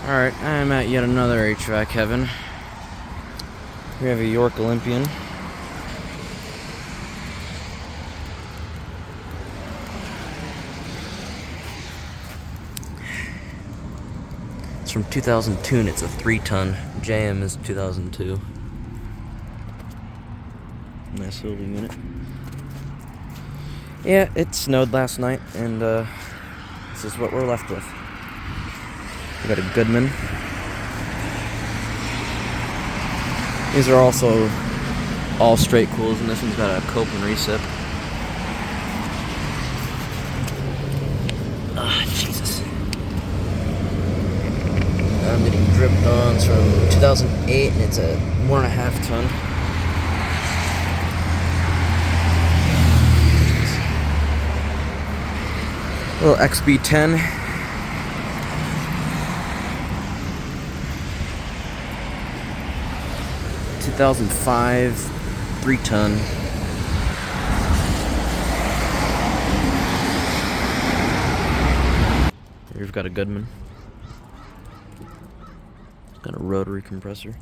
Alright, I'm at yet another HVAC heaven. We have a York Olympian. It's from 2002 and it's a 3-ton. JM is 2002. Nice little unit. Yeah, it snowed last night, and this is what we're left with. We got a Goodman. These are also all straight cools, and this one's got a Copeland recip. Ah, Jesus. I'm getting dripped on. It's from 2008, and it's a 1.5 ton. Little XB10. (2005) 3-ton. Here we've got a Goodman. Got a rotary compressor.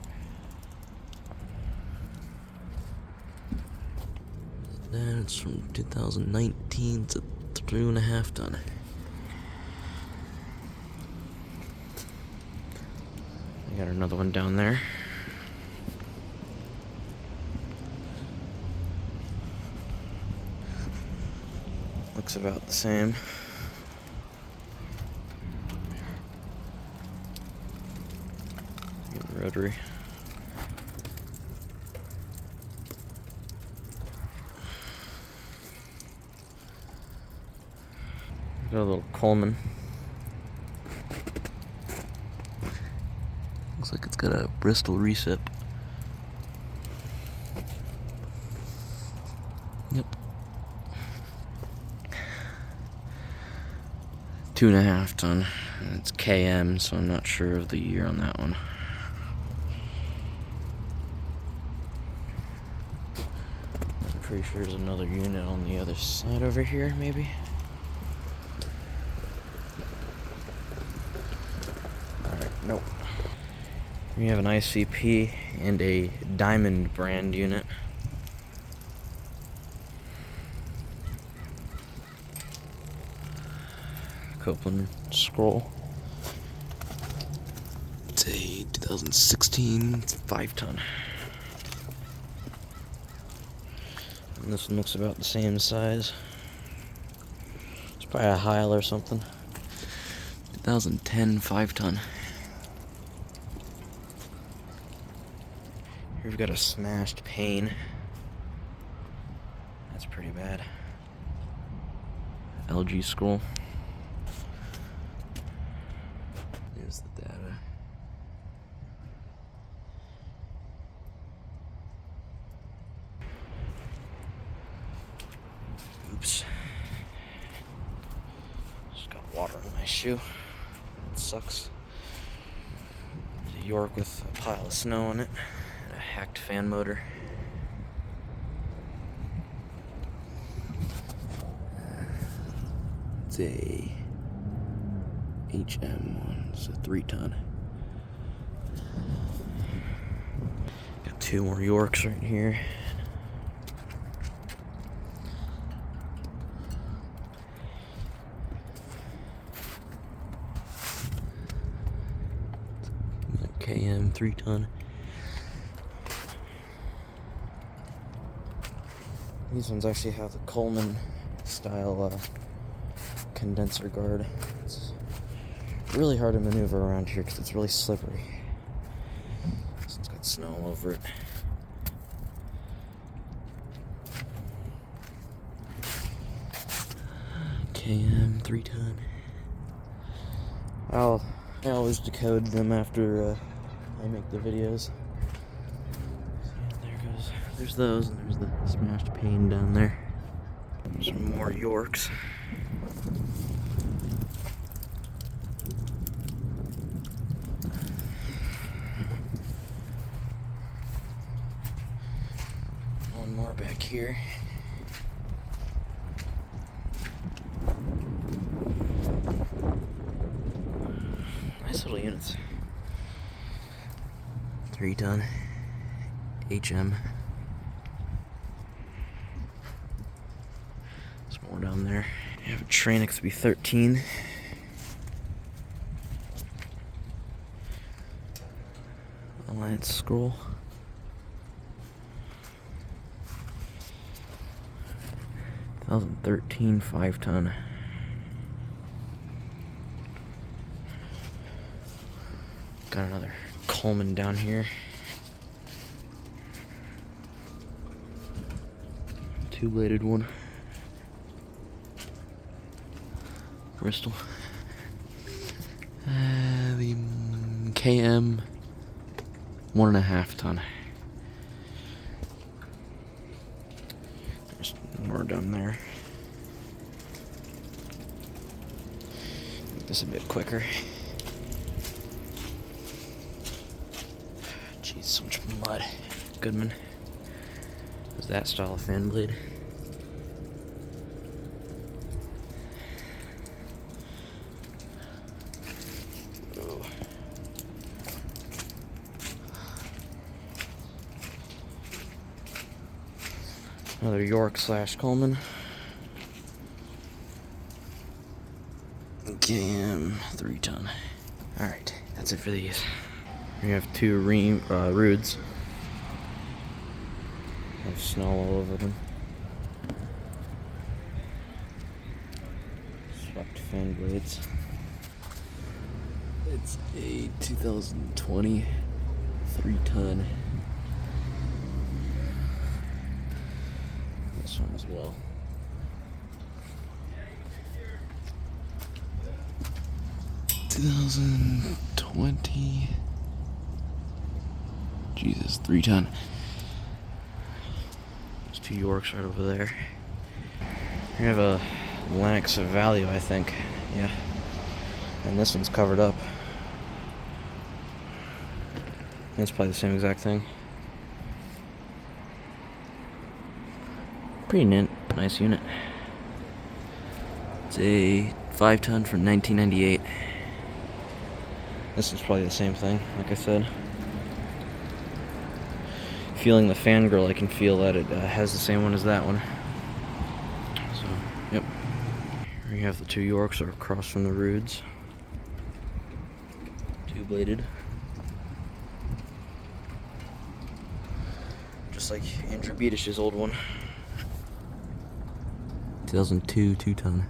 Then it's from 2019. It's a 3.5 ton. I got another one down there. Looks about the same. Rotary. Got a little Coleman. Looks like it's got a Bristol recip. Yep. 2.5 ton. And it's KM, so I'm not sure of the year on that one. I'm pretty sure there's another unit on the other side over here, maybe. Alright, nope. We have an ICP and a Diamond brand unit. Copeland scroll. It's a 2016 5-ton. And this one looks about the same size. It's probably a Heil or something. 2010 5-ton. Here we've got a smashed pane. That's pretty bad. LG scroll. There's the data. Oops. Just got water in my shoe. It sucks. There's a York with a pile of snow on it. And a hacked fan motor. It's a HM1. It's a 3-ton. Got 2 more Yorks right here. KM 3-ton. These ones actually have the Coleman style condenser guard. It's really hard to maneuver around here because it's really slippery. This one's got snow all over it. KM 3-ton. I always decode them after I make the videos. There's those, and there's the smashed pane down there. Some more Yorks. One more back here. Nice little units. 3-ton HM. There's more down there. You have a Train XB13. Alliance scroll. 2013 5-ton. Got another Coleman down here. 2-bladed one. Bristol. The KM 1.5-ton. There's more down there. Make this a bit quicker. Jeez, so much mud. Goodman. Is that style of fan blade? Oh. Another York / Coleman. KM 3-ton. Alright, that's it for these. We have 2 roods. Have snow all over them. Swept fan blades. It's a 2020 3-ton. This one as well. $2020. Jesus, 3-ton. There's 2 Yorks right over there. We have a Lennox of value, I think. Yeah. And this one's covered up. It's probably the same exact thing. Pretty nice unit. It's a 5-ton from 1998. This is probably the same thing, like I said. Feeling the fangirl, I can feel that it has the same one as that one. So, yep. Here you have the 2 Yorks are across from the Roods. 2-bladed. Just like Andrew Beedish's old one. 2002 2-ton.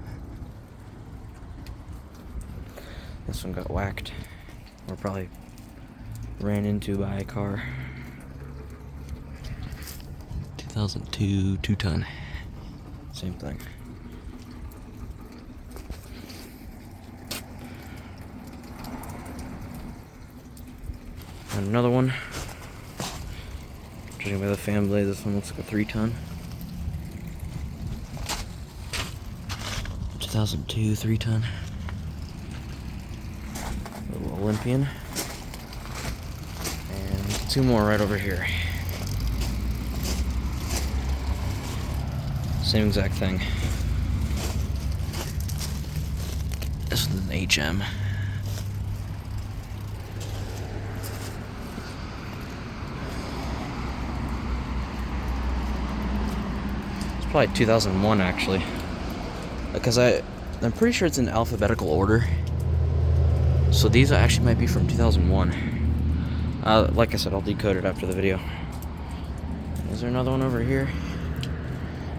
This one got whacked. Or probably ran into by a car. 2002 2-ton. Same thing. And another one. Judging by the fan blade, this one looks like a 3-ton. 2002 3-ton. Little Olympian. And 2 more right over here. Same exact thing. This is an HM. It's probably 2001 actually. Because I'm pretty sure it's in alphabetical order. So these actually might be from 2001. Like I said, I'll decode it after the video. Is there another one over here?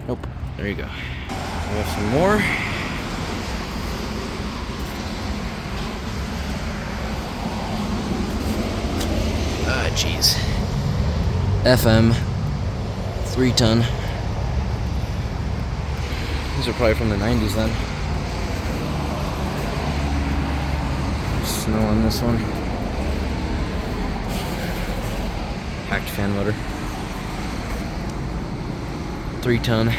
Nope. There you go. We have some more. Ah, jeez. FM 3-ton. These are probably from the 90s then. Snow on this one. Hacked fan motor. 3-ton.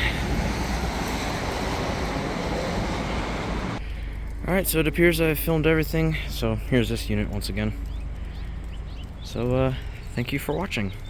Alright, so it appears I've filmed everything. So here's this unit once again. So, thank you for watching.